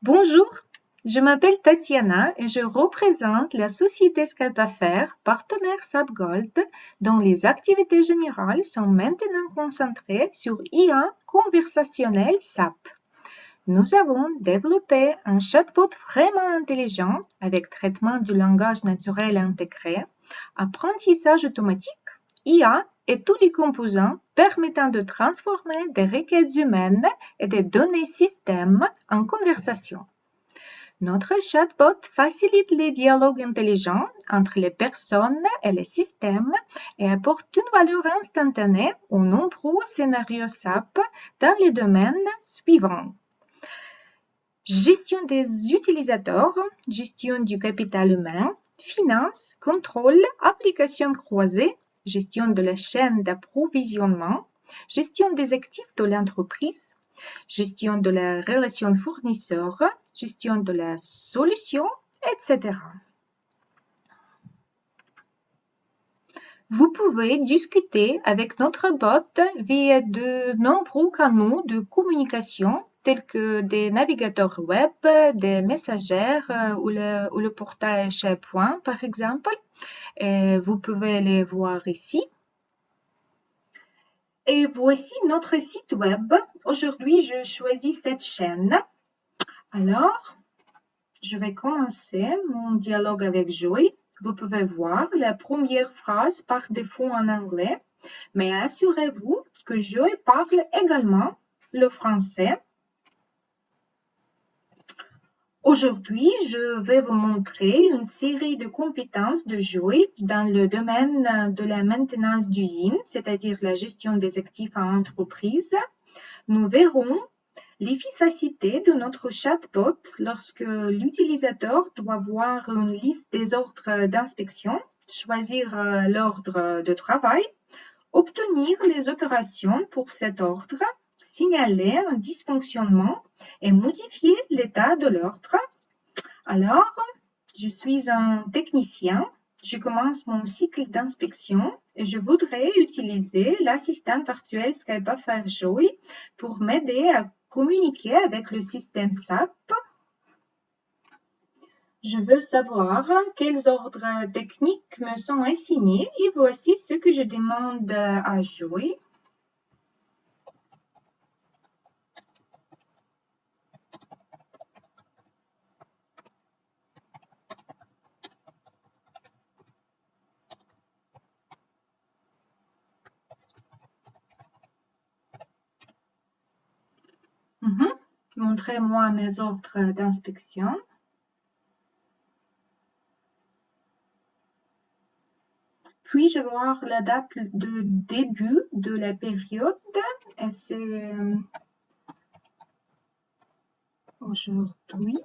Bonjour, je m'appelle Tatiana et je représente la société Skype Affaires, partenaire SAP Gold, dont les activités générales sont maintenant concentrées sur IA conversationnel SAP. Nous avons développé un chatbot vraiment intelligent avec traitement du langage naturel intégré, apprentissage automatique, IA et tous les composants permettant de transformer des requêtes humaines et des données système en conversation. Notre chatbot facilite les dialogues intelligents entre les personnes et les systèmes et apporte une valeur instantanée aux nombreux scénarios SAP dans les domaines suivants. Gestion des utilisateurs, gestion du capital humain, finance, contrôle, applications croisées, gestion de la chaîne d'approvisionnement, gestion des actifs de l'entreprise, gestion de la relation fournisseur, gestion de la solution, etc. Vous pouvez discuter avec notre bot via de nombreux canaux de communication tels que des navigateurs web, des messagères ou le portail SharePoint par exemple. Et vous pouvez les voir ici. Et voici notre site web. Aujourd'hui, je choisis cette chaîne. Alors, je vais commencer mon dialogue avec Joy. Vous pouvez voir la première phrase par défaut en anglais, mais assurez-vous que Joy parle également le français. Aujourd'hui, je vais vous montrer une série de compétences de Joy dans le domaine de la maintenance d'usine, c'est-à-dire la gestion des actifs en entreprise. Nous verrons l'efficacité de notre chatbot lorsque l'utilisateur doit voir une liste des ordres d'inspection, choisir l'ordre de travail, obtenir les opérations pour cet ordre, signaler un dysfonctionnement et modifier l'état de l'ordre. Alors, je suis un technicien, je commence mon cycle d'inspection et je voudrais utiliser l'assistant virtuel Skype Affaires Joy pour m'aider à communiquer avec le système SAP. Je veux savoir quels ordres techniques me sont assignés et voici ce que je demande à Joy. Montrez-moi mes ordres d'inspection. Puis-je voir la date de début de la période? Et c'est aujourd'hui.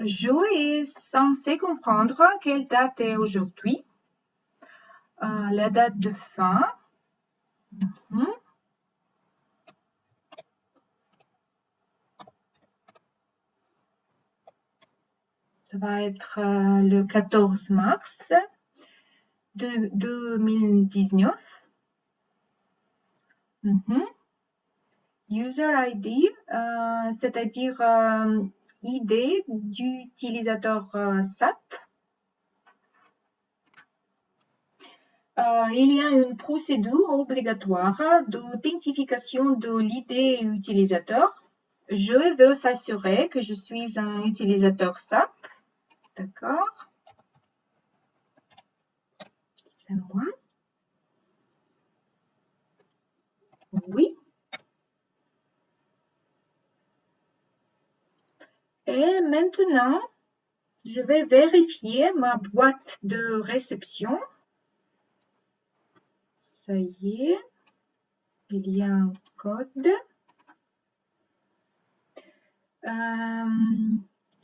Joe est censé comprendre quelle date est aujourd'hui. La date de fin. Ça va être le 14 mars de 2019. User ID, c'est-à-dire ID d'utilisateur SAP. Il y a une procédure obligatoire d'authentification de l'ID utilisateur. Je veux s'assurer que je suis un utilisateur SAP. D'accord. C'est moi. Oui. Et maintenant, je vais vérifier ma boîte de réception. Ça y est, il y a un code.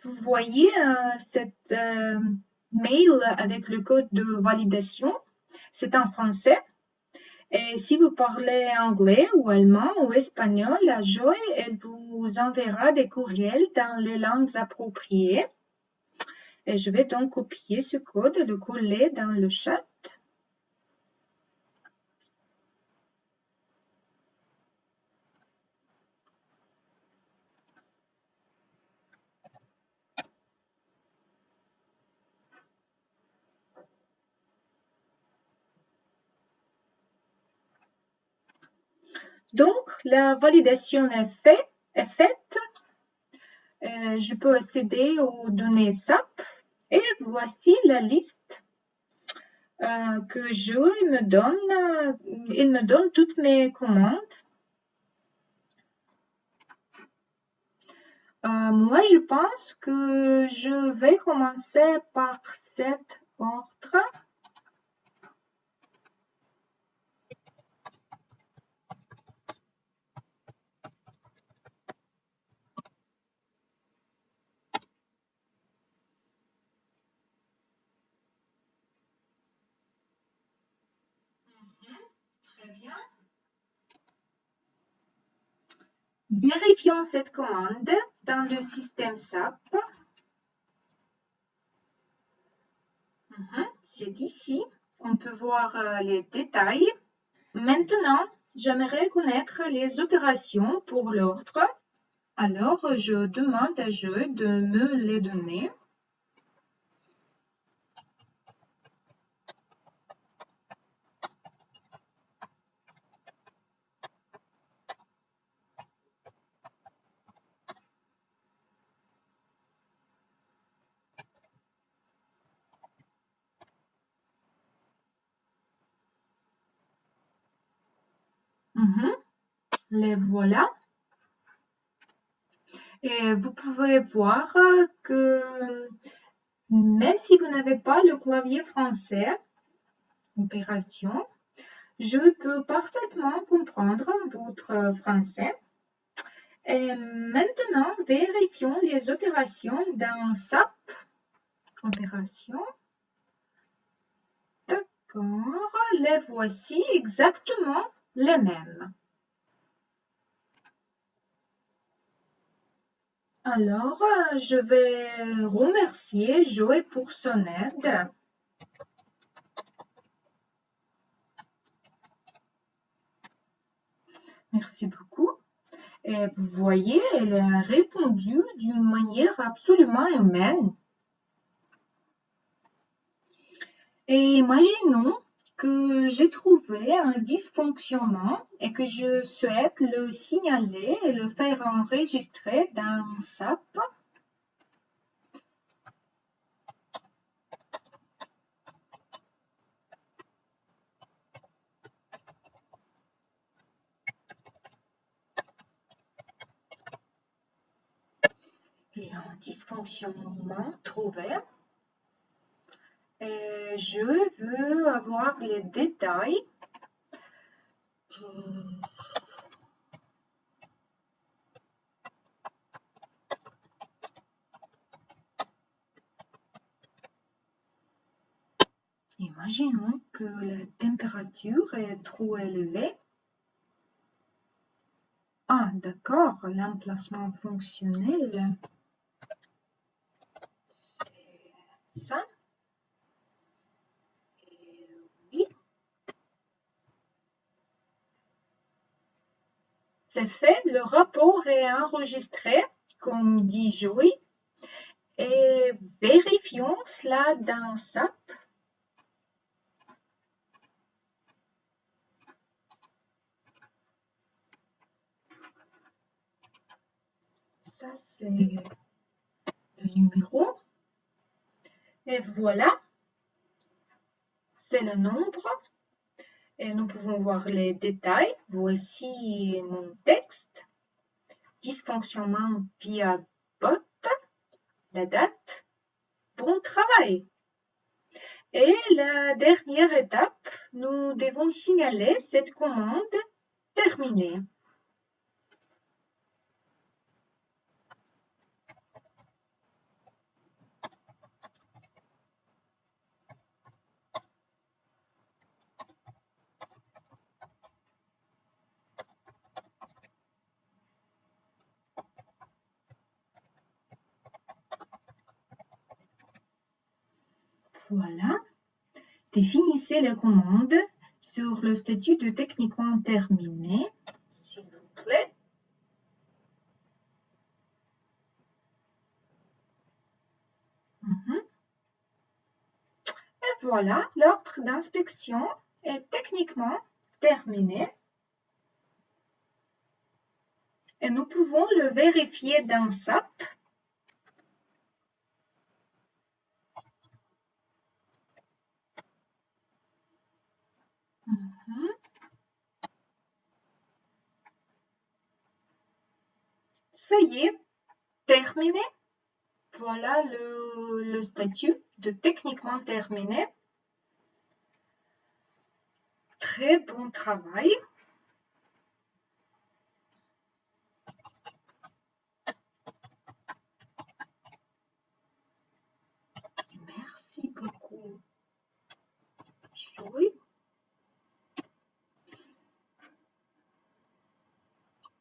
Vous voyez cette mail avec le code de validation. C'est en français. Et si vous parlez anglais ou allemand ou espagnol, la Joy, elle vous enverra des courriels dans les langues appropriées. Et je vais donc copier ce code et le coller dans le chat. Donc, la validation est faite. Je peux accéder aux données SAP et voici la liste que Joey me donne. Il me donne toutes mes commandes. Moi, je pense que je vais commencer par cet ordre. Très bien. Vérifions cette commande dans le système SAP. C'est ici. On peut voir les détails. Maintenant, j'aimerais connaître les opérations pour l'ordre. Alors, je demande à Joe de me les donner. Les voilà. Et vous pouvez voir que même si vous n'avez pas le clavier français, opération, je peux parfaitement comprendre votre français. Et maintenant, vérifions les opérations dans SAP. Opération. D'accord, les voici exactement les mêmes. Alors, je vais remercier Joey pour son aide. Merci beaucoup. Et vous voyez, elle a répondu d'une manière absolument humaine. Et imaginons que j'ai trouvé un dysfonctionnement et que je souhaite le signaler et le faire enregistrer dans SAP. Et un dysfonctionnement trouvé. Et je veux avoir les détails. Imaginons que la température est trop élevée. Ah, d'accord, l'emplacement fonctionnel, c'est ça. Oui. C'est fait, le rapport est enregistré, comme dit Joey, et vérifions cela dans SAP. Ça, c'est le numéro. Et voilà, c'est le nombre. Et nous pouvons voir les détails. Voici mon texte. Dysfonctionnement via bot. La date. Bon travail. Et la dernière étape, nous devons signaler cette commande terminée. Voilà. Définissez la commande sur le statut de techniquement terminé, s'il vous plaît. Et voilà, l'ordre d'inspection est techniquement terminé. Et nous pouvons le vérifier dans SAP. Ça y est, terminé. Voilà le statut de techniquement terminé. Très bon travail. Merci beaucoup. Oui.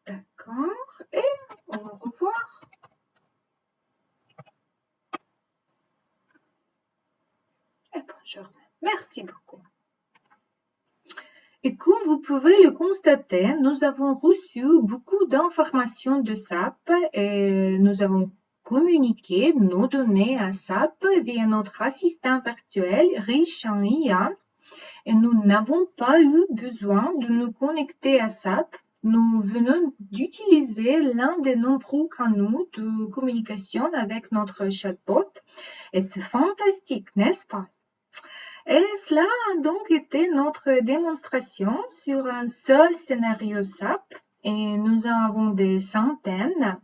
D'accord. Et au revoir. Et bonne journée. Merci beaucoup. Et comme vous pouvez le constater, nous avons reçu beaucoup d'informations de SAP et nous avons communiqué nos données à SAP via notre assistant virtuel riche en IA et nous n'avons pas eu besoin de nous connecter à SAP. Nous venons d'utiliser l'un des nombreux canaux de communication avec notre chatbot et c'est fantastique, n'est-ce pas? Et cela a donc été notre démonstration sur un seul scénario SAP et nous en avons des centaines.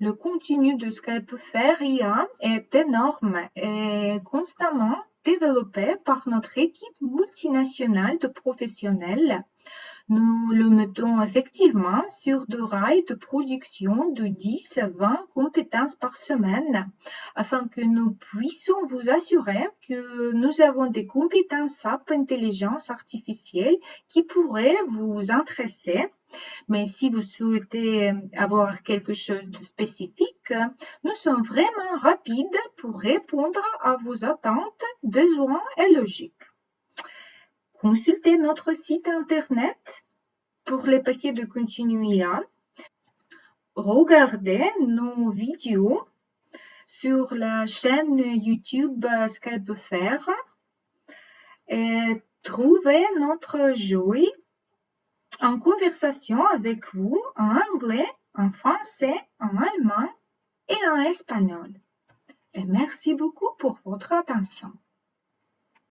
Le contenu de ce qu'elle peut faire IA est énorme et constamment développé par notre équipe multinationale de professionnels. Nous le mettons effectivement sur des rails de production de 10 à 20 compétences par semaine afin que nous puissions vous assurer que nous avons des compétences SAP intelligence artificielle qui pourraient vous intéresser. Mais si vous souhaitez avoir quelque chose de spécifique, nous sommes vraiment rapides pour répondre à vos attentes, besoins et logiques. Consultez notre site internet pour les paquets de contenu IA. Regardez nos vidéos sur la chaîne YouTube Ce qu'elle peut faire et trouvez notre jeu en conversation avec vous en anglais, en français, en allemand et en espagnol. Et merci beaucoup pour votre attention.